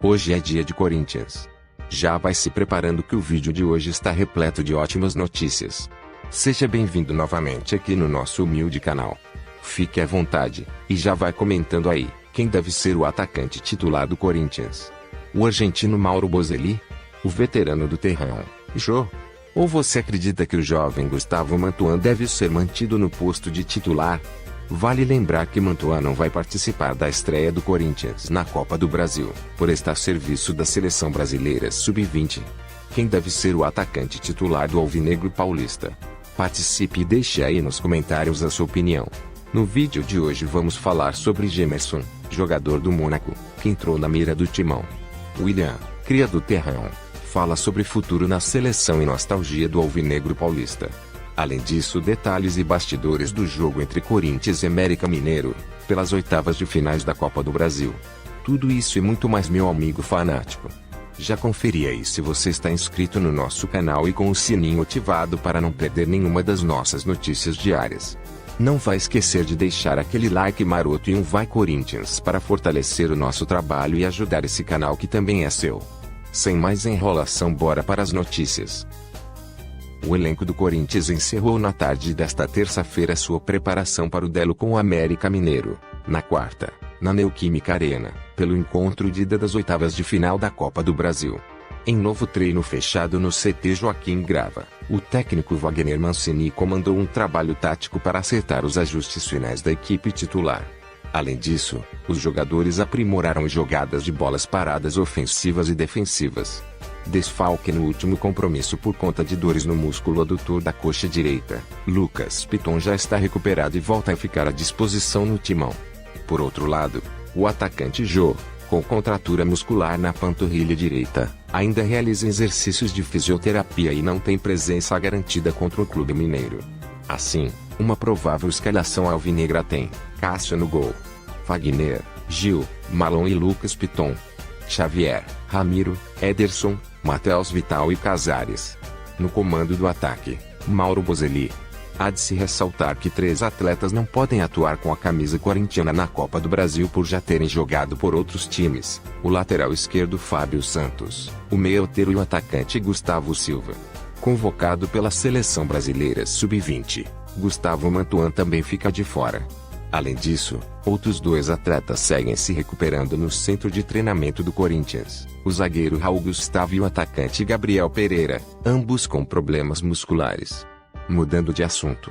Hoje é dia de Corinthians. Já vai se preparando que o vídeo de hoje está repleto de ótimas notícias. Seja bem-vindo novamente aqui no nosso humilde canal. Fique à vontade, e já vai comentando aí, quem deve ser o atacante titular do Corinthians. O argentino Mauro Bozelli? O veterano do terrão, Jô? Ou você acredita que o jovem Gustavo Mantuan deve ser mantido no posto de titular? Vale lembrar que Mantuan não vai participar da estreia do Corinthians na Copa do Brasil, por estar a serviço da seleção brasileira sub-20. Quem deve ser o atacante titular do Alvinegro Paulista? Participe e deixe aí nos comentários a sua opinião. No vídeo de hoje vamos falar sobre Gemerson, jogador do Mônaco, que entrou na mira do timão. William, cria do terrão, fala sobre futuro na seleção e nostalgia do Alvinegro Paulista. Além disso, detalhes e bastidores do jogo entre Corinthians e América Mineiro, pelas oitavas de finais da Copa do Brasil. Tudo isso e muito mais, meu amigo fanático. Já conferi aí se você está inscrito no nosso canal e com o sininho ativado para não perder nenhuma das nossas notícias diárias. Não vai esquecer de deixar aquele like maroto e um vai Corinthians para fortalecer o nosso trabalho e ajudar esse canal que também é seu. Sem mais enrolação, bora para as notícias. O elenco do Corinthians encerrou na tarde desta terça-feira sua preparação para o duelo com o América Mineiro, na quarta, na Neoquímica Arena, pelo encontro de ida das oitavas de final da Copa do Brasil. Em novo treino fechado no CT Joaquim Grava, o técnico Wagner Mancini comandou um trabalho tático para acertar os ajustes finais da equipe titular. Além disso, os jogadores aprimoraram jogadas de bolas paradas ofensivas e defensivas. Desfalque no último compromisso por conta de dores no músculo adutor da coxa direita, Lucas Piton já está recuperado e volta a ficar à disposição no timão. Por outro lado, o atacante Jô, com contratura muscular na panturrilha direita, ainda realiza exercícios de fisioterapia e não tem presença garantida contra o Clube Mineiro. Assim, uma provável escalação alvinegra tem Cássio no gol, Fagner, Gil, Malon e Lucas Piton, Xavier, Ramiro, Ederson, Matheus Vital e Casares. No comando do ataque, Mauro Bozelli. Há de se ressaltar que 3 atletas não podem atuar com a camisa corintiana na Copa do Brasil por já terem jogado por outros times: o lateral esquerdo Fábio Santos, o meia-artilheiro e o atacante Gustavo Silva. Convocado pela seleção brasileira sub-20, Gustavo Mantuan também fica de fora. Além disso, outros 2 atletas seguem se recuperando no centro de treinamento do Corinthians: o zagueiro Raul Gustavo e o atacante Gabriel Pereira, ambos com problemas musculares. Mudando de assunto,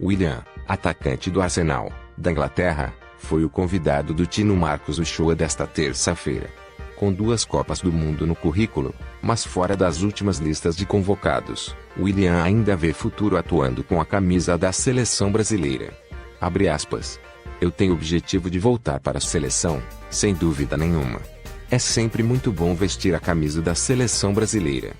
William, atacante do Arsenal, da Inglaterra, foi o convidado do Tino Marcos Uchoa desta terça-feira. Com 2 Copas do Mundo no currículo, mas fora das últimas listas de convocados, William ainda vê futuro atuando com a camisa da seleção brasileira. Abre aspas. Eu tenho o objetivo de voltar para a seleção, sem dúvida nenhuma. É sempre muito bom vestir a camisa da seleção brasileira.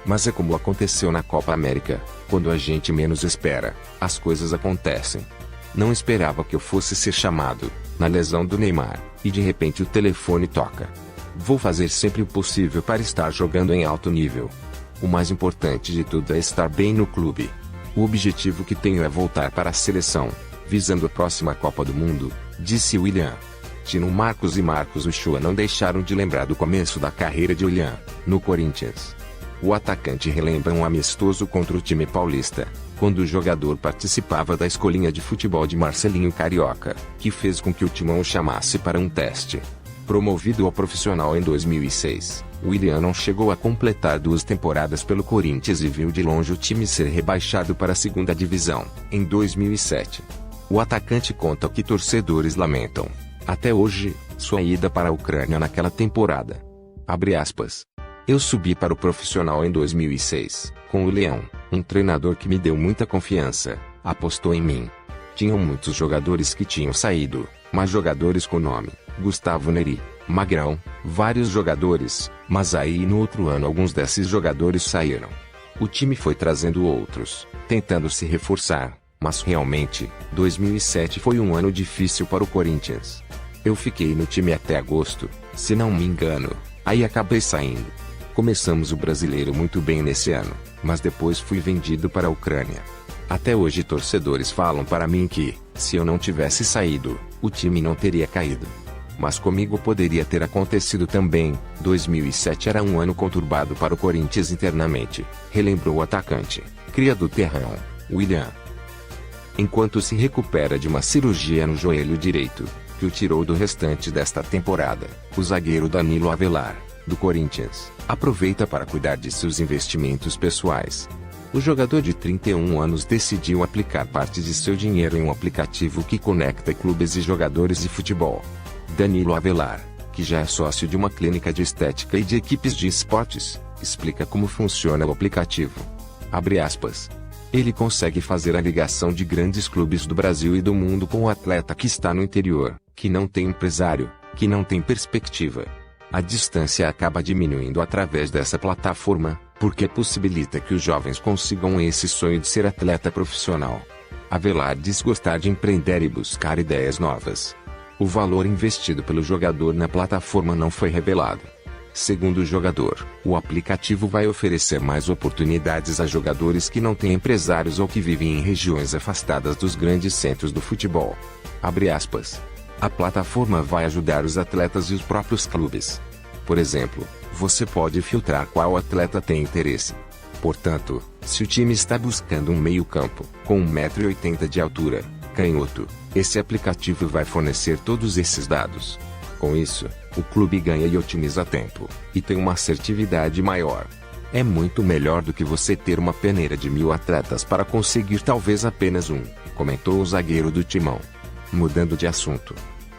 Mas é como aconteceu na Copa América, quando a gente menos espera, as coisas acontecem. Não esperava que eu fosse ser chamado, na lesão do Neymar, e de repente o telefone toca. Vou fazer sempre o possível para estar jogando em alto nível. O mais importante de tudo é estar bem no clube. O objetivo que tenho é voltar para a seleção, visando a próxima Copa do Mundo, disse William. Tino Marcos e Marcos Uchoa não deixaram de lembrar do começo da carreira de William, no Corinthians. O atacante relembra um amistoso contra o time paulista, quando o jogador participava da escolinha de futebol de Marcelinho Carioca, que fez com que o timão o chamasse para um teste. Promovido ao profissional em 2006, William não chegou a completar 2 temporadas pelo Corinthians e viu de longe o time ser rebaixado para a 2ª divisão, em 2007. O atacante conta que torcedores lamentam, até hoje, sua ida para a Ucrânia naquela temporada. Abre aspas. Eu subi para o profissional em 2006, com o Leão, um treinador que me deu muita confiança, apostou em mim. Tinham muitos jogadores que tinham saído, mas jogadores com nome, Gustavo Neri, Magrão, vários jogadores, mas aí no outro ano alguns desses jogadores saíram. O time foi trazendo outros, tentando se reforçar, mas realmente, 2007 foi um ano difícil para o Corinthians. Eu fiquei no time até agosto, se não me engano, aí acabei saindo. Começamos o brasileiro muito bem nesse ano, mas depois fui vendido para a Ucrânia. Até hoje torcedores falam para mim que, se eu não tivesse saído, o time não teria caído. Mas comigo poderia ter acontecido também. 2007 era um ano conturbado para o Corinthians internamente, relembrou o atacante, cria do Terrão, William. Enquanto se recupera de uma cirurgia no joelho direito, que o tirou do restante desta temporada, o zagueiro Danilo Avelar, do Corinthians, aproveita para cuidar de seus investimentos pessoais. O jogador de 31 anos decidiu aplicar parte de seu dinheiro em um aplicativo que conecta clubes e jogadores de futebol. Danilo Avelar, que já é sócio de uma clínica de estética e de equipes de esportes, explica como funciona o aplicativo. Abre aspas. Ele consegue fazer a ligação de grandes clubes do Brasil e do mundo com o atleta que está no interior, que não tem empresário, que não tem perspectiva. A distância acaba diminuindo através dessa plataforma, porque possibilita que os jovens consigam esse sonho de ser atleta profissional. Avelar diz gostar de empreender e buscar ideias novas. O valor investido pelo jogador na plataforma não foi revelado. Segundo o jogador, o aplicativo vai oferecer mais oportunidades a jogadores que não têm empresários ou que vivem em regiões afastadas dos grandes centros do futebol. Abre aspas. A plataforma vai ajudar os atletas e os próprios clubes. Por exemplo, você pode filtrar qual atleta tem interesse. Portanto, se o time está buscando um meio-campo, com 1,80 m de altura, canhoto, esse aplicativo vai fornecer todos esses dados. Com isso, o clube ganha e otimiza tempo, e tem uma assertividade maior. É muito melhor do que você ter uma peneira de 1000 atletas para conseguir talvez apenas um, comentou o zagueiro do Timão. Mudando de assunto.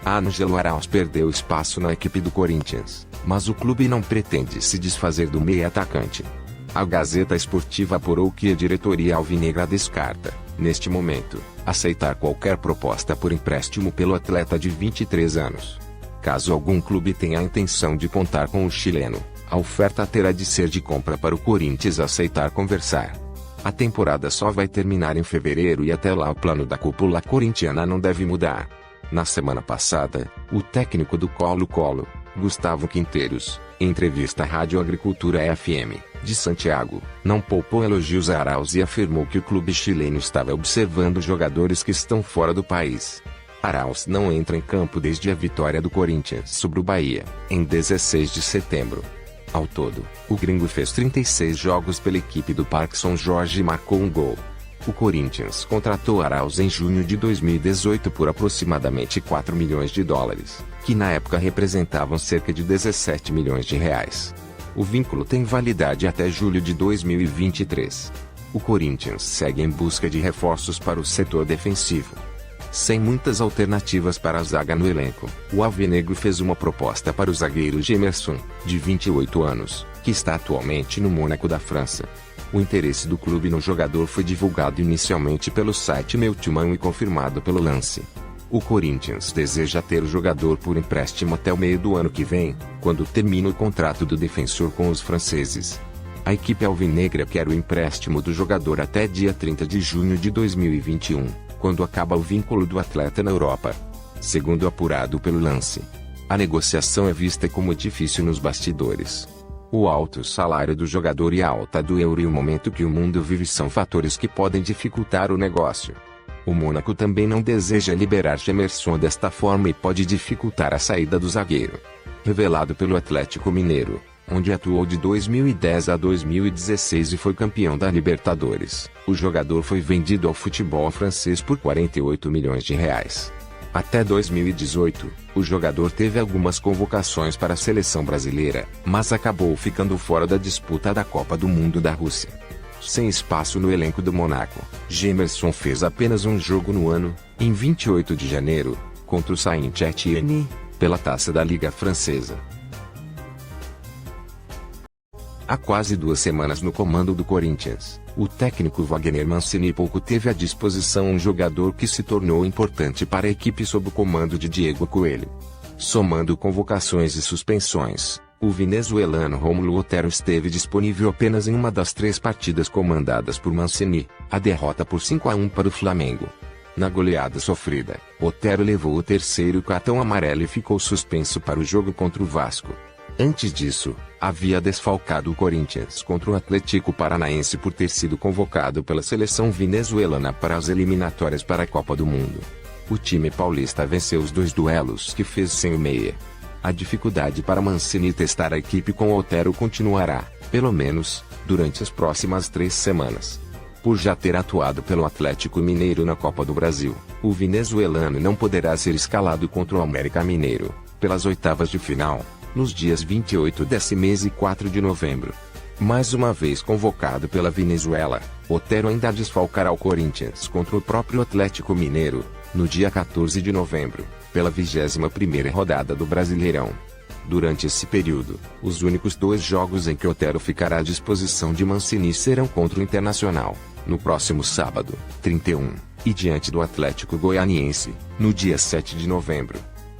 Ângelo Arauz perdeu espaço na equipe do Corinthians, mas o clube não pretende se desfazer do meia-atacante. A Gazeta Esportiva apurou que a diretoria alvinegra descarta, neste momento, aceitar qualquer proposta por empréstimo pelo atleta de 23 anos. Caso algum clube tenha a intenção de contar com o chileno, a oferta terá de ser de compra para o Corinthians aceitar conversar. A temporada só vai terminar em fevereiro e até lá o plano da cúpula corintiana não deve mudar. Na semana passada, o técnico do Colo-Colo, Gustavo Quinteiros, em entrevista à Rádio Agricultura FM, de Santiago, não poupou elogios a Arauz e afirmou que o clube chileno estava observando jogadores que estão fora do país. Arauz não entra em campo desde a vitória do Corinthians sobre o Bahia, em 16 de setembro. Ao todo, o gringo fez 36 jogos pela equipe do Parque São Jorge e marcou um gol. O Corinthians contratou Arauz em junho de 2018 por aproximadamente 4 milhões de dólares, que na época representavam cerca de 17 milhões de reais. O vínculo tem validade até julho de 2023. O Corinthians segue em busca de reforços para o setor defensivo. Sem muitas alternativas para a zaga no elenco, o alvinegro fez uma proposta para o zagueiro Gemerson, de 28 anos, que está atualmente no Mônaco da França. O interesse do clube no jogador foi divulgado inicialmente pelo site Meu Timão e confirmado pelo Lance. O Corinthians deseja ter o jogador por empréstimo até o meio do ano que vem, quando termina o contrato do defensor com os franceses. A equipe alvinegra quer o empréstimo do jogador até dia 30 de junho de 2021, quando acaba o vínculo do atleta na Europa. Segundo apurado pelo Lance, a negociação é vista como difícil nos bastidores. O alto salário do jogador e a alta do euro e o momento que o mundo vive são fatores que podem dificultar o negócio. O Mônaco também não deseja liberar Gemerson desta forma e pode dificultar a saída do zagueiro. Revelado pelo Atlético Mineiro, onde atuou de 2010 a 2016 e foi campeão da Libertadores, o jogador foi vendido ao futebol francês por 48 milhões de reais. Até 2018, o jogador teve algumas convocações para a seleção brasileira, mas acabou ficando fora da disputa da Copa do Mundo da Rússia. Sem espaço no elenco do Monaco, Gemerson fez apenas um jogo no ano, em 28 de janeiro, contra o Saint-Étienne, pela Taça da Liga Francesa. Há quase 2 semanas no comando do Corinthians, o técnico Wagner Mancini pouco teve à disposição um jogador que se tornou importante para a equipe sob o comando de Diego Coelho. Somando convocações e suspensões, o venezuelano Rômulo Otero esteve disponível apenas em uma das 3 partidas comandadas por Mancini, a derrota por 5-1 para o Flamengo. Na goleada sofrida, Otero levou o 3º cartão amarelo e ficou suspenso para o jogo contra o Vasco. Antes disso, havia desfalcado o Corinthians contra o Atlético Paranaense por ter sido convocado pela seleção venezuelana para as eliminatórias para a Copa do Mundo. O time paulista venceu os 2 duelos que fez sem o meia. A dificuldade para Mancini testar a equipe com Otero continuará, pelo menos, durante as próximas 3 semanas. Por já ter atuado pelo Atlético Mineiro na Copa do Brasil, o venezuelano não poderá ser escalado contra o América Mineiro, pelas oitavas de final, nos dias 28 desse mês e 4 de novembro. Mais uma vez convocado pela Venezuela, Otero ainda desfalcará o Corinthians contra o próprio Atlético Mineiro, no dia 14 de novembro, pela 21ª rodada do Brasileirão. Durante esse período, os únicos 2 jogos em que Otero ficará à disposição de Mancini serão contra o Internacional, no próximo sábado, 31, e diante do Atlético Goianiense, no dia 7 de novembro.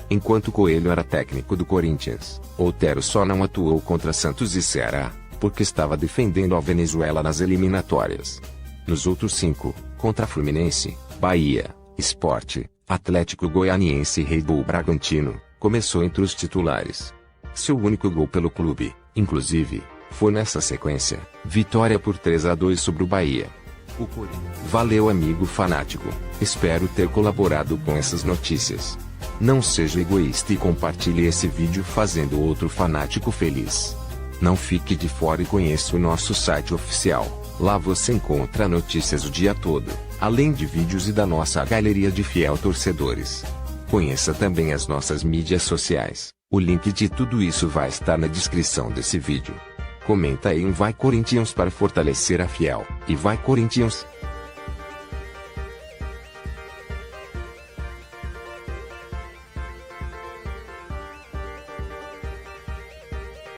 Enquanto Coelho era técnico do Corinthians, Otero só não atuou contra Santos e Ceará, porque estava defendendo a Venezuela nas eliminatórias. Nos outros 5, contra Fluminense, Bahia, Sport, Atlético Goianiense e Red Bull Bragantino, começou entre os titulares. Seu único gol pelo clube, inclusive, foi nessa sequência, vitória por 3-2 sobre o Bahia. Valeu, amigo fanático, espero ter colaborado com essas notícias. Não seja egoísta e compartilhe esse vídeo fazendo outro fanático feliz. Não fique de fora e conheça o nosso site oficial. Lá você encontra notícias o dia todo, além de vídeos e da nossa galeria de fiel torcedores. Conheça também as nossas mídias sociais. O link de tudo isso vai estar na descrição desse vídeo. Comenta aí um Vai Corinthians para fortalecer a fiel. E vai Corinthians!